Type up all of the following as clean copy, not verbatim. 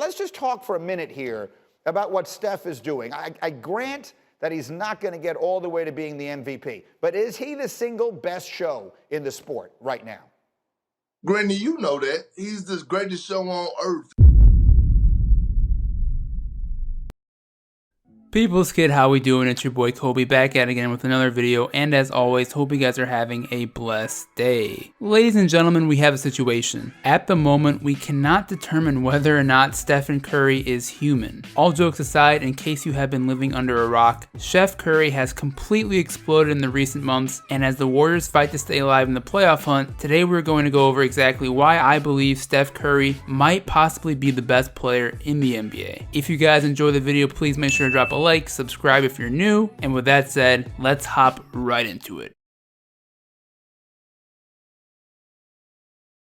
let's just talk for a minute here about what Steph is doing. I grant that he's not going to get all the way to being the MVP, but is he the single best show in the sport right now? Granny, you know that. He's the greatest show on earth. People's Kid, how we doing? It's your boy Kobe back at it again with another video, and as always, hope you guys are having a blessed day. Ladies and gentlemen, we have a situation. At the moment, we cannot determine whether or not Stephen Curry is human. All jokes aside, in case you have been living under a rock, Steph Curry has completely exploded in the recent months, and as the Warriors fight to stay alive in the playoff hunt, today we're going to go over exactly why I believe Steph Curry might possibly be the best player in the NBA. If you guys enjoy the video, please make sure to drop a like, subscribe if you're new, and with that said, let's hop right into it.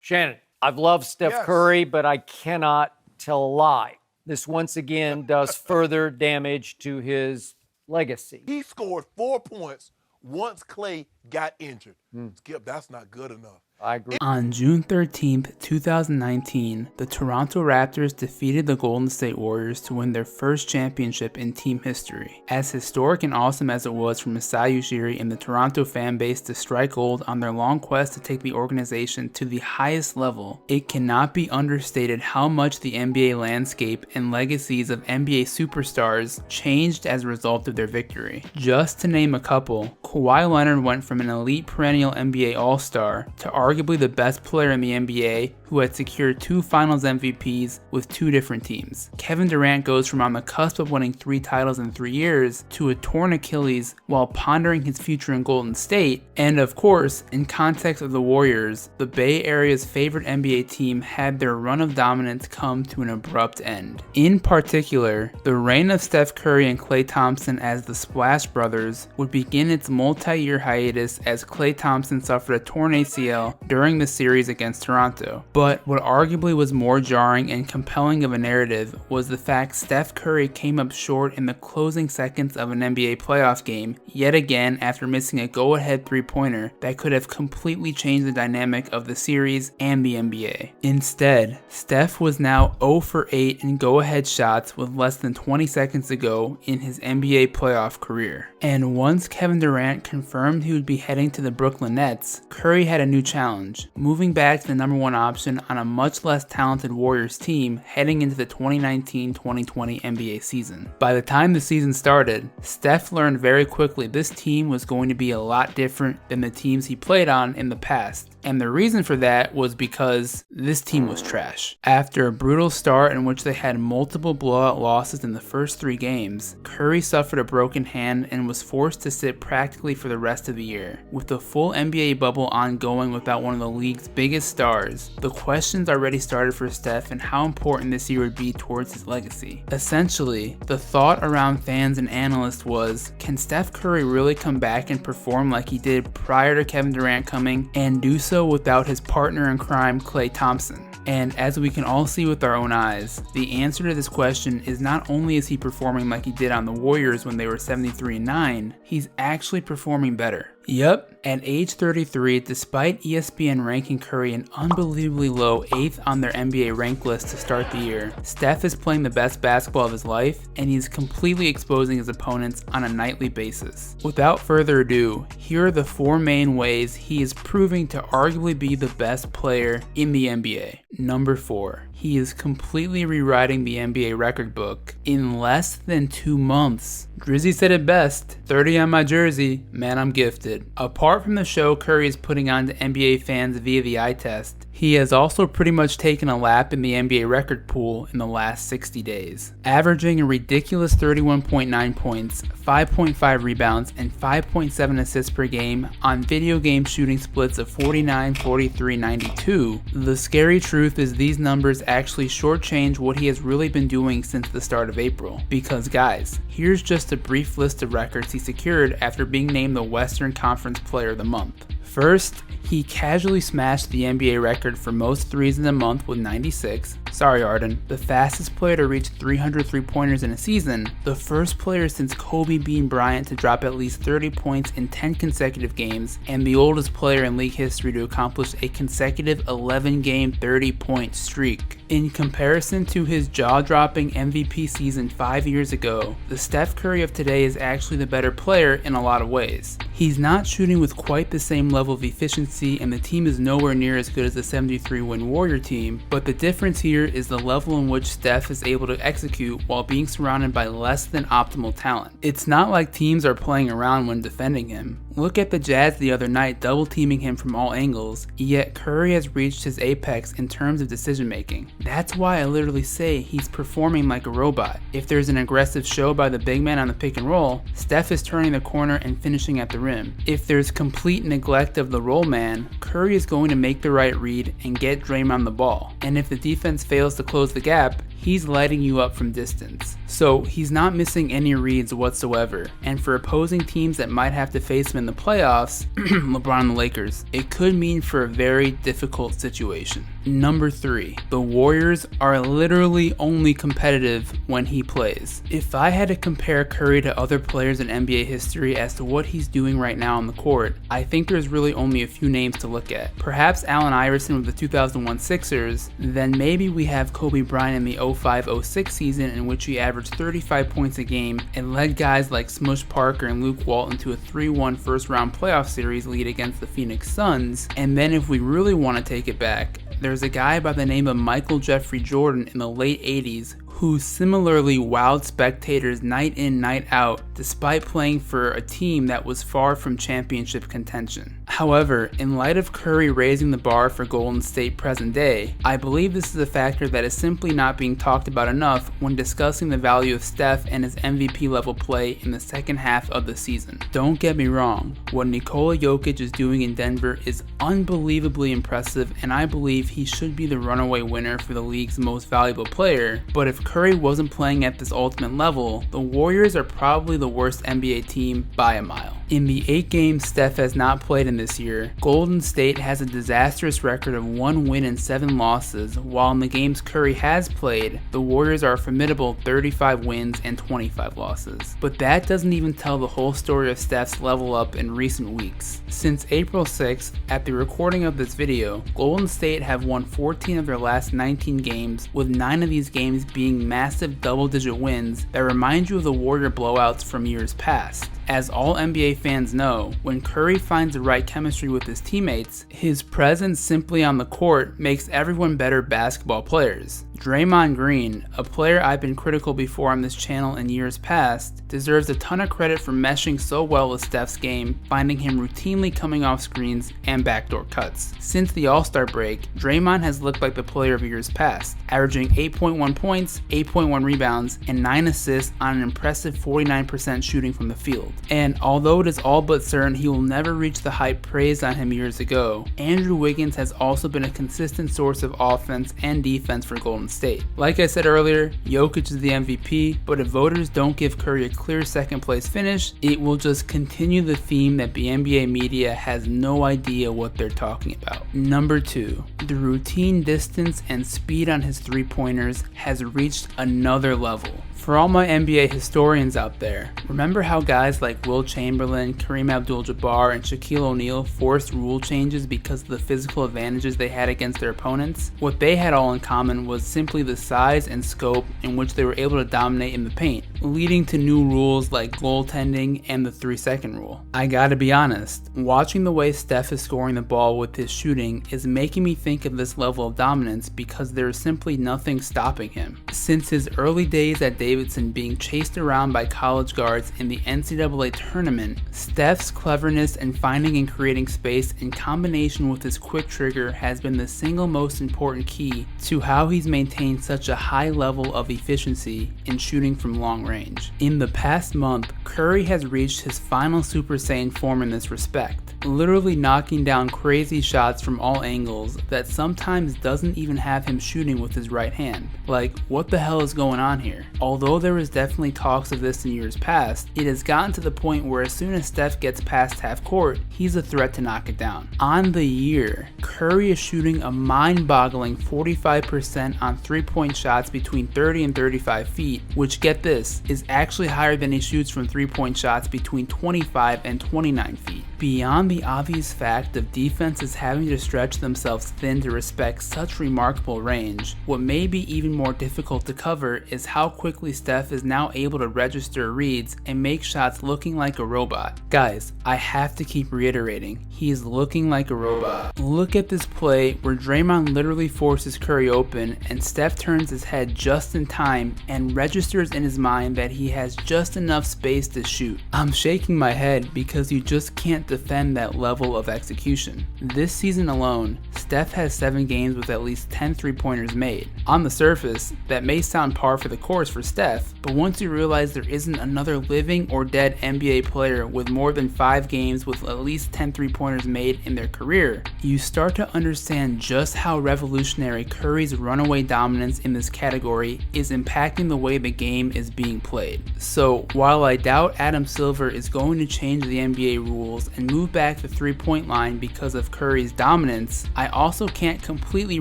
Shannon, I've loved Steph Curry, but I cannot tell a lie. This once again does further damage to his legacy. He scored 4 points once Clay got injured. Skip, that's not good enough. I agree. On June 13th, 2019, the Toronto Raptors defeated the Golden State Warriors to win their first championship in team history. As historic and awesome as it was for Masai Ujiri and the Toronto fan base to strike gold on their long quest to take the organization to the highest level, it cannot be understated how much the NBA landscape and legacies of NBA superstars changed as a result of their victory. Just to name a couple, Kawhi Leonard went from an elite perennial NBA All-Star to arguably the best player in the NBA who had secured 2 Finals MVPs with 2 different teams. Kevin Durant goes from on the cusp of winning 3 titles in 3 years to a torn Achilles while pondering his future in Golden State. And of course, in context of the Warriors, the Bay Area's favorite NBA team had their run of dominance come to an abrupt end. In particular, the reign of Steph Curry and Klay Thompson as the Splash Brothers would begin its multi-year hiatus as Klay Thompson suffered a torn ACL during the series against Toronto. But what arguably was more jarring and compelling of a narrative was the fact Steph Curry came up short in the closing seconds of an NBA playoff game yet again after missing a go-ahead three-pointer that could have completely changed the dynamic of the series and the NBA. Instead, Steph was now 0 for 8 in go-ahead shots with less than 20 seconds to go in his NBA playoff career. And once Kevin Durant confirmed he would be heading to the Brooklyn Nets, Curry had a new challenge, moving back to the #1 option on a much less talented Warriors team heading into the 2019-2020 NBA season. By the time the season started, Steph learned very quickly this team was going to be a lot different than the teams he played on in the past. And the reason for that was because this team was trash. After a brutal start in which they had multiple blowout losses in the first 3 games, Curry suffered a broken hand and was forced to sit practically for the rest of the year. With the full NBA bubble ongoing without one of the league's biggest stars, the questions already started for Steph and how important this year would be towards his legacy. Essentially, the thought around fans and analysts was, can Steph Curry really come back and perform like he did prior to Kevin Durant coming, and do so without his partner in crime, Klay Thompson? And as we can all see with our own eyes, the answer to this question is not only is he performing like he did on the Warriors when they were 73-9, he's actually performing better. Yep, at age 33, despite ESPN ranking Curry an unbelievably low 8th on their NBA rank list to start the year, Steph is playing the best basketball of his life, and he's completely exposing his opponents on a nightly basis. Without further ado, here are the 4 main ways he is proving to arguably be the best player in the NBA. Number 4. He is completely rewriting the NBA record book in less than 2 months. Drizzy said it best, 30 on my jersey, man I'm gifted. Apart from the show Curry is putting on to NBA fans via the eye test, he has also pretty much taken a lap in the NBA record pool in the last 60 days, averaging a ridiculous 31.9 points, 5.5 rebounds, and 5.7 assists per game on video game shooting splits of 49, 43, 92. The scary truth is these numbers actually shortchange what he has really been doing since the start of April. Because guys, here's just a brief list of records he secured after being named the Western Conference Player of the Month. First, he casually smashed the NBA record for most threes in a month with 96. Sorry, Arden. The fastest player to reach 300 3-pointers in a season, the first player since Kobe Bean Bryant to drop at least 30 points in 10 consecutive games, and the oldest player in league history to accomplish a consecutive 11-game 30-point streak. In comparison to his jaw-dropping MVP season 5 years ago, the Steph Curry of today is actually the better player in a lot of ways. He's not shooting with quite the same level of efficiency, and the team is nowhere near as good as the 73-win Warrior team, but the difference here is the level in which Steph is able to execute while being surrounded by less than optimal talent. It's not like teams are playing around when defending him. Look at the Jazz the other night double teaming him from all angles, yet Curry has reached his apex in terms of decision making. That's why I literally say he's performing like a robot. If there's an aggressive show by the big man on the pick and roll, Steph is turning the corner and finishing at the rim. If there's complete neglect of the roll man, Curry is going to make the right read and get Draymond the ball. And if the defense fails to close the gap, he's lighting you up from distance. So he's not missing any reads whatsoever. And for opposing teams that might have to face him in the playoffs, LeBron and the Lakers, it could mean for a very difficult situation. Number 3, the Warriors are literally only competitive when he plays. If I had to compare Curry to other players in NBA history as to what he's doing right now on the court, I think there's really only a few names to look at. Perhaps Allen Iverson with the 2001 Sixers, then maybe we have Kobe Bryant in the 05-06 season in which he averaged 35 points a game and led guys like Smush Parker and Luke Walton to a 3-1 first-round playoff series lead against the Phoenix Suns. And then if we really want to take it back, there's a guy by the name of Michael Jeffrey Jordan in the late 80s who similarly wowed spectators night in, night out, despite playing for a team that was far from championship contention. However, in light of Curry raising the bar for Golden State present day, I believe this is a factor that is simply not being talked about enough when discussing the value of Steph and his MVP level play in the second half of the season. Don't get me wrong, what Nikola Jokic is doing in Denver is unbelievably impressive, and I believe he should be the runaway winner for the league's most valuable player, but if Curry wasn't playing at this ultimate level, the Warriors are probably the worst NBA team by a mile. In the 8 games Steph has not played in this year, Golden State has a disastrous record of 1 win and 7 losses, while in the games Curry has played, the Warriors are a formidable 35 wins and 25 losses. But that doesn't even tell the whole story of Steph's level up in recent weeks. Since April 6th, at the recording of this video, Golden State have won 14 of their last 19 games, with 9 of these games being massive double-digit wins that remind you of the Warrior blowouts from years past. As all NBA fans know, when Curry finds the right chemistry with his teammates, his presence simply on the court makes everyone better basketball players. Draymond Green, a player I've been critical before on this channel in years past, deserves a ton of credit for meshing so well with Steph's game, finding him routinely coming off screens and backdoor cuts. Since the All-Star break, Draymond has looked like the player of years past, averaging 8.1 points, 8.1 rebounds, and 9 assists on an impressive 49% shooting from the field. And although it is all but certain he will never reach the hype praised on him years ago, Andrew Wiggins has also been a consistent source of offense and defense for Golden State. Like I said earlier, Jokic is the MVP, but if voters don't give Curry a clear second place finish, it will just continue the theme that the NBA media has no idea what they're talking about. Number 2, the routine distance and speed on his three-pointers has reached another level. For all my NBA historians out there, remember how guys like Will Chamberlain, Kareem Abdul-Jabbar, and Shaquille O'Neal forced rule changes because of the physical advantages they had against their opponents? What they had all in common was simply the size and scope in which they were able to dominate in the paint, leading to new rules like goaltending and the 3-second rule. I gotta be honest, watching the way Steph is scoring the ball with his shooting is making me think of this level of dominance because there is simply nothing stopping him. Since his early days at Davidson being chased around by college guards in the NCAA tournament, Steph's cleverness in finding and creating space in combination with his quick trigger has been the single most important key to how he's maintained such a high level of efficiency in shooting from long range. In the past month, Curry has reached his final Super Saiyan form in this respect. literally knocking down crazy shots from all angles that sometimes doesn't even have him shooting with his right hand. Like, what the hell is going on here? Although there was definitely talks of this in years past, it has gotten to the point where as soon as Steph gets past half court, he's a threat to knock it down. On the year, Curry is shooting a mind-boggling 45% on three-point shots between 30 and 35 feet, which, get this, is actually higher than he shoots from three-point shots between 25 and 29 feet. Beyond the obvious fact of defenses having to stretch themselves thin to respect such remarkable range, what may be even more difficult to cover is how quickly Steph is now able to register reads and make shots looking like a robot. Guys, I have to keep reiterating, he is looking like a robot. Look at this play where Draymond literally forces Curry open and Steph turns his head just in time and registers in his mind that he has just enough space to shoot. I'm shaking my head because you just can't defend that level of execution. This season alone, Steph has 7 games with at least 10 3-pointers made. On the surface, that may sound par for the course for Steph, but once you realize there isn't another living or dead NBA player with more than 5 games with at least 10 3-pointers made in their career, you start to understand just how revolutionary Curry's runaway dominance in this category is impacting the way the game is being played. So while I doubt Adam Silver is going to change the NBA rules and move back the 3-point line because of Curry's dominance, I also can't completely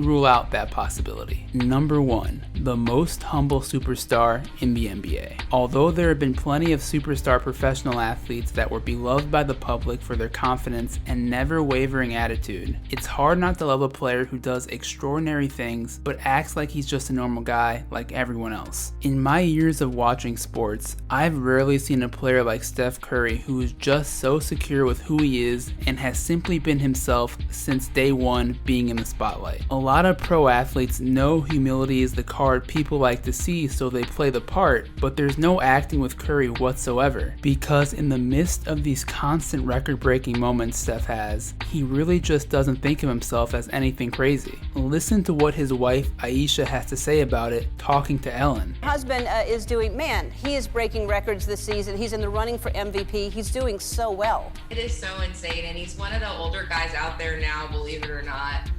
rule out that possibility. Number 1, the most humble superstar in the NBA. Although there have been plenty of superstar professional athletes that were beloved by the public for their confidence and never wavering attitude, it's hard not to love a player who does extraordinary things but acts like he's just a normal guy like everyone else. In my years of watching sports, I've rarely seen a player like Steph Curry who is just so secure with who he is and has simply been himself since day one being in the spotlight. A lot of pro athletes know humility is the card people like to see, so they play the part, but there's no acting with Curry whatsoever, because in the midst of these constant record-breaking moments Steph has, he really just doesn't think of himself as anything crazy. Listen to what his wife Aisha has to say about it, talking to Ellen. Husband is doing, man, he is breaking records this season. He's in the running for MVP. He's doing so well. It is so insane, and he's one of the older guys out there now, believe it or not.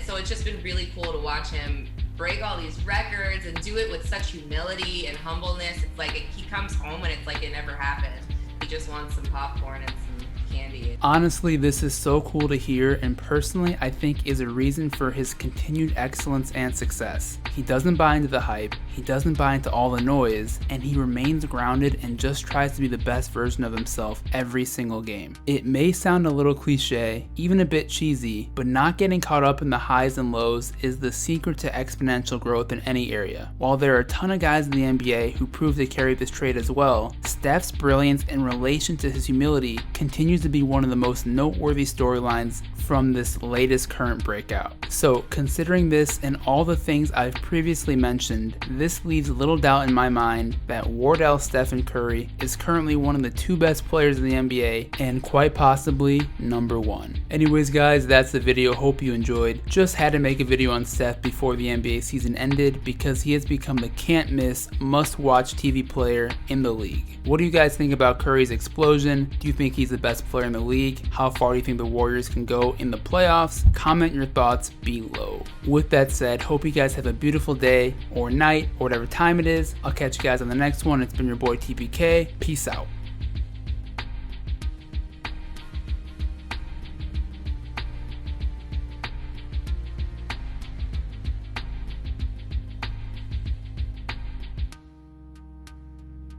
So it's just been really cool to watch him break all these records and do it with such humility and humbleness. It's like he comes home and it's like it never happened. He just wants some popcorn and some candy. Honestly, this is so cool to hear, and personally I think is a reason for his continued excellence and success. He doesn't buy into the hype, he doesn't buy into all the noise, and he remains grounded and just tries to be the best version of himself every single game. It may sound a little cliche, even a bit cheesy, but not getting caught up in the highs and lows is the secret to exponential growth in any area. While there are a ton of guys in the NBA who prove to carry this trait as well, Steph's brilliance in relation to his humility continues to be one of the most noteworthy storylines from this latest current breakout. So considering this and all the things I've previously mentioned, this leaves little doubt in my mind that Wardell Stephen Curry is currently one of the 2 best players in the NBA and quite possibly number 1. Anyways guys, that's the video. Hope you enjoyed. Just had to make a video on Steph before the NBA season ended because he has become the can't miss, must watch TV player in the league. What do you guys think about Curry's explosion? Do you think he's the best player in the league? How far do you think the Warriors can go in the playoffs? Comment your thoughts below. With that said, hope you guys have a beautiful day or night or whatever time it is. I'll catch you guys on the next one. It's been your boy TPK. Peace out.